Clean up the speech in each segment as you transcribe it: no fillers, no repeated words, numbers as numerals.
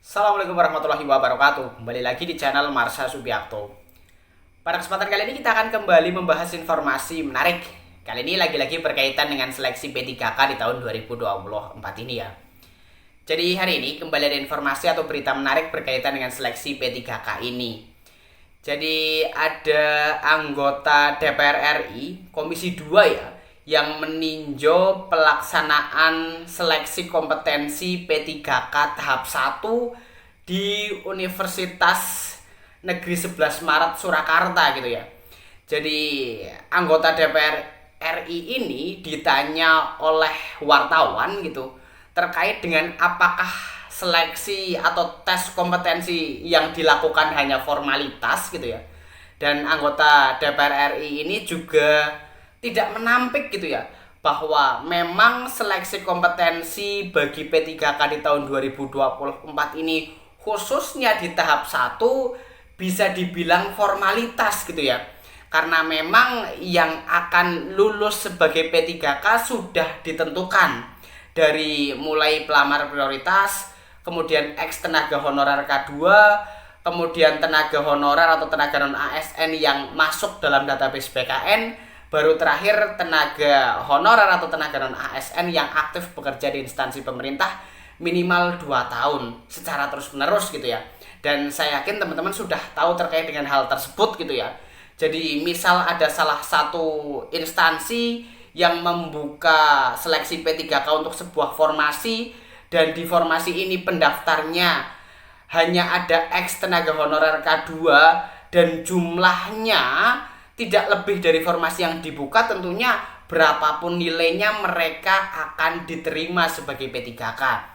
Assalamualaikum warahmatullahi wabarakatuh. Kembali lagi di channel Marsha Subiakto. Pada kesempatan kali ini kita akan kembali membahas informasi menarik. Kali ini lagi-lagi berkaitan dengan seleksi P3K di tahun 2024 ini ya. Jadi hari ini kembali ada informasi atau berita menarik berkaitan dengan seleksi P3K ini. Jadi ada anggota DPR RI Komisi 2 ya yang meninjau pelaksanaan seleksi kompetensi P3K tahap 1 di Universitas Negeri 11 Maret Surakarta gitu ya. Jadi anggota DPR RI ini ditanya oleh wartawan gitu terkait dengan apakah seleksi atau tes kompetensi yang dilakukan hanya formalitas gitu ya. Dan anggota DPR RI ini juga tidak menampik gitu ya bahwa memang seleksi kompetensi bagi P3K di tahun 2024 ini khususnya di tahap 1 bisa dibilang formalitas gitu ya. Karena memang yang akan lulus sebagai P3K sudah ditentukan dari mulai pelamar prioritas, kemudian ex tenaga honorer K2, kemudian tenaga honorer atau tenaga non ASN yang masuk dalam database BKN, baru terakhir tenaga honorer atau tenaga non ASN yang aktif bekerja di instansi pemerintah minimal 2 tahun secara terus menerus gitu ya. Dan saya yakin teman-teman sudah tahu terkait dengan hal tersebut gitu ya. Jadi misal ada salah satu instansi yang membuka seleksi P3K untuk sebuah formasi, dan di formasi ini pendaftarnya hanya ada ex tenaga honorer K2 dan jumlahnya tidak lebih dari formasi yang dibuka, tentunya berapapun nilainya mereka akan diterima sebagai P3K.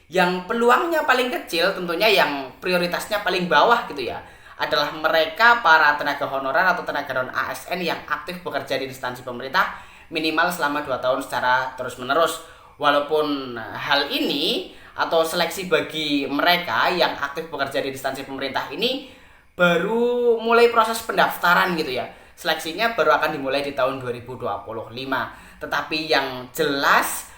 Yang peluangnya paling kecil tentunya yang prioritasnya paling bawah gitu ya adalah mereka para tenaga honorer atau tenaga non ASN yang aktif bekerja di instansi pemerintah minimal selama 2 tahun secara terus menerus. Walaupun hal ini atau seleksi bagi mereka yang aktif bekerja di instansi pemerintah ini baru mulai proses pendaftaran gitu ya. Seleksinya baru akan dimulai di tahun 2025. Tetapi yang jelas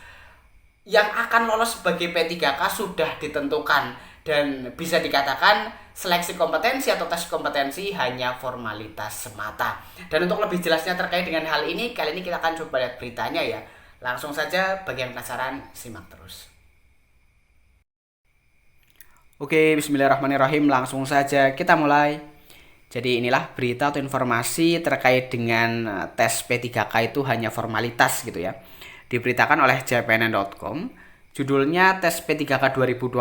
yang akan lolos sebagai P3K sudah ditentukan, dan bisa dikatakan seleksi kompetensi atau tes kompetensi hanya formalitas semata. Dan untuk lebih jelasnya terkait dengan hal ini, kali ini kita akan coba lihat beritanya ya. Langsung saja, bagi yang penasaran simak terus. Oke, bismillahirrahmanirrahim. Langsung saja kita mulai. Jadi inilah berita atau informasi terkait dengan tes P3K itu hanya formalitas gitu ya. Diberitakan oleh jpnn.com. Judulnya tes P3K 2024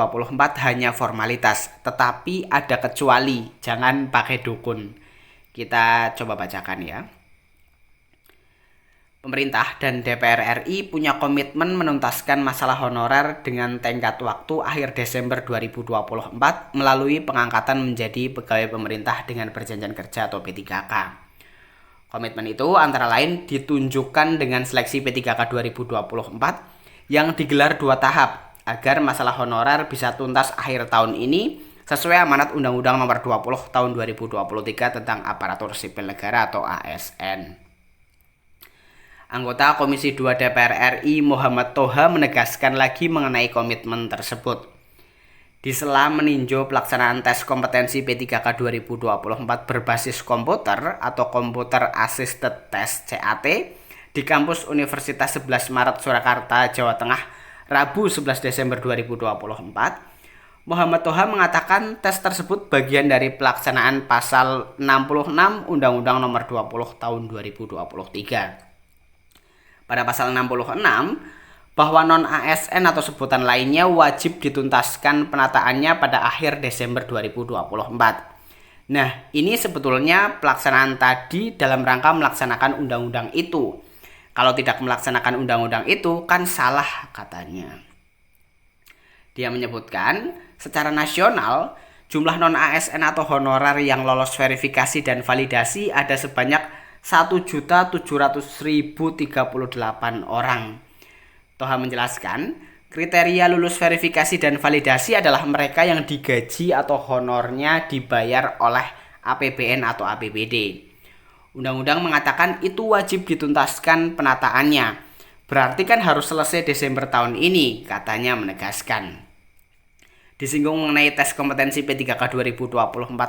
hanya formalitas, tetapi ada kecuali, jangan pakai dukun. Kita coba bacakan ya. Pemerintah dan DPR RI punya komitmen menuntaskan masalah honorer dengan tenggat waktu akhir Desember 2024 melalui pengangkatan menjadi pegawai pemerintah dengan perjanjian kerja atau P3K. Komitmen itu antara lain ditunjukkan dengan seleksi P3K 2024 yang digelar 2 tahap agar masalah honorer bisa tuntas akhir tahun ini sesuai amanat Undang-Undang Nomor 20 Tahun 2023 tentang Aparatur Sipil Negara atau ASN. Anggota Komisi 2 DPR RI Muhammad Toha menegaskan lagi mengenai komitmen tersebut. Di sela meninjau pelaksanaan tes kompetensi P3K 2024 berbasis komputer atau Computer Assisted Test CAT di kampus Universitas 11 Maret Surakarta, Jawa Tengah, Rabu 11 Desember 2024, Muhammad Toha mengatakan tes tersebut bagian dari pelaksanaan pasal 66 Undang-Undang Nomor 20 Tahun 2023. Pada pasal 66, bahwa non-ASN atau sebutan lainnya wajib dituntaskan penataannya pada akhir Desember 2024. Nah, ini sebetulnya pelaksanaan tadi dalam rangka melaksanakan undang-undang itu. Kalau tidak melaksanakan undang-undang itu, kan salah katanya. Dia menyebutkan, secara nasional, jumlah non-ASN atau honorer yang lolos verifikasi dan validasi ada sebanyak 1.700.038 orang. Toha menjelaskan, kriteria lulus verifikasi dan validasi adalah mereka yang digaji atau honornya dibayar oleh APBN atau APBD. Undang-undang mengatakan itu wajib dituntaskan penataannya. Berarti kan harus selesai Desember tahun ini, katanya menegaskan. Disinggung mengenai tes kompetensi P3K 2024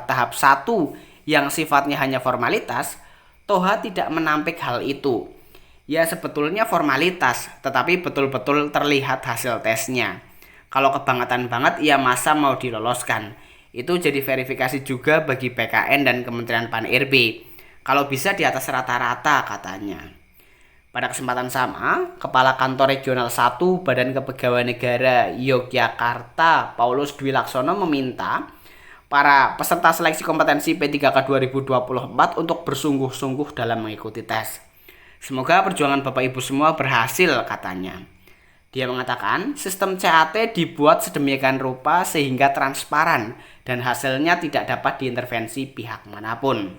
tahap 1 yang sifatnya hanya formalitas, Toha tidak menampik hal itu. Ya sebetulnya formalitas, tetapi betul-betul terlihat hasil tesnya. Kalau kebangetan banget, ya masa mau diloloskan. Itu jadi verifikasi juga bagi PKN dan Kementerian Pan-RB. Kalau bisa di atas rata-rata katanya. Pada kesempatan sama, Kepala Kantor Regional 1 Badan Kepegawaian Negara Yogyakarta, Paulus Dwi Laksono meminta para peserta seleksi kompetensi P3K 2024 untuk bersungguh-sungguh dalam mengikuti tes. Semoga perjuangan Bapak Ibu semua berhasil, katanya. Dia mengatakan, sistem CAT dibuat sedemikian rupa sehingga transparan dan hasilnya tidak dapat diintervensi pihak manapun.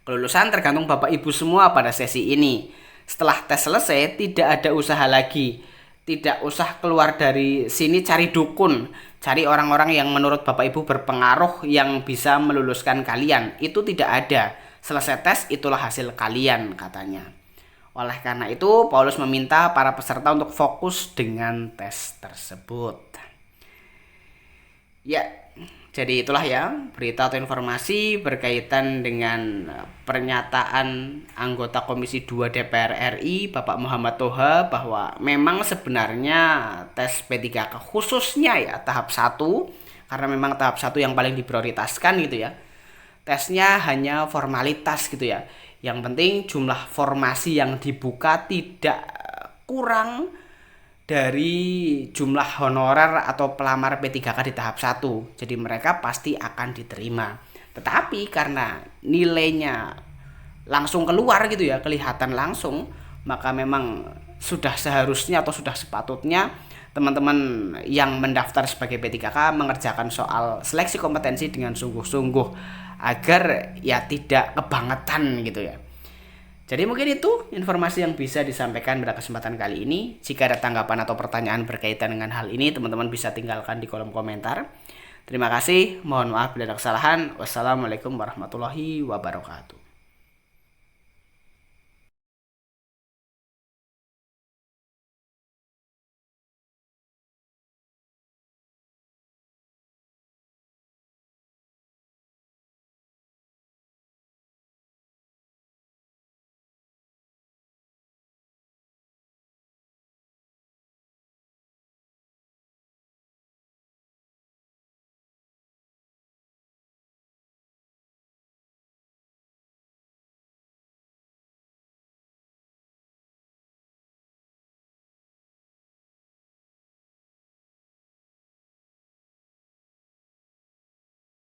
Kelulusan tergantung Bapak Ibu semua pada sesi ini. Setelah tes selesai, tidak ada usaha lagi. Tidak usah keluar dari sini cari dukun, cari orang-orang yang menurut Bapak Ibu berpengaruh yang bisa meluluskan kalian. Itu tidak ada. Selesai tes, itulah hasil kalian, katanya. Oleh karena itu, Paulus meminta para peserta untuk fokus dengan tes tersebut. Ya, jadi itulah ya berita atau informasi berkaitan dengan pernyataan anggota Komisi 2 DPR RI Bapak Muhammad Toha bahwa memang sebenarnya tes P3K khususnya ya tahap 1, karena memang tahap 1 yang paling diprioritaskan gitu ya. Tesnya hanya formalitas gitu ya. Yang penting jumlah formasi yang dibuka tidak kurang dari jumlah honorer atau pelamar P3K di tahap 1. Jadi mereka pasti akan diterima. Tetapi karena nilainya langsung keluar gitu ya, kelihatan langsung, maka memang sudah seharusnya atau sudah sepatutnya teman-teman yang mendaftar sebagai P3K mengerjakan soal seleksi kompetensi dengan sungguh-sungguh agar ya tidak kebangetan gitu ya. Jadi mungkin itu informasi yang bisa disampaikan pada kesempatan kali ini. Jika ada tanggapan atau pertanyaan berkaitan dengan hal ini, teman-teman bisa tinggalkan di kolom komentar. Terima kasih, mohon maaf bila ada kesalahan. Wassalamualaikum warahmatullahi wabarakatuh.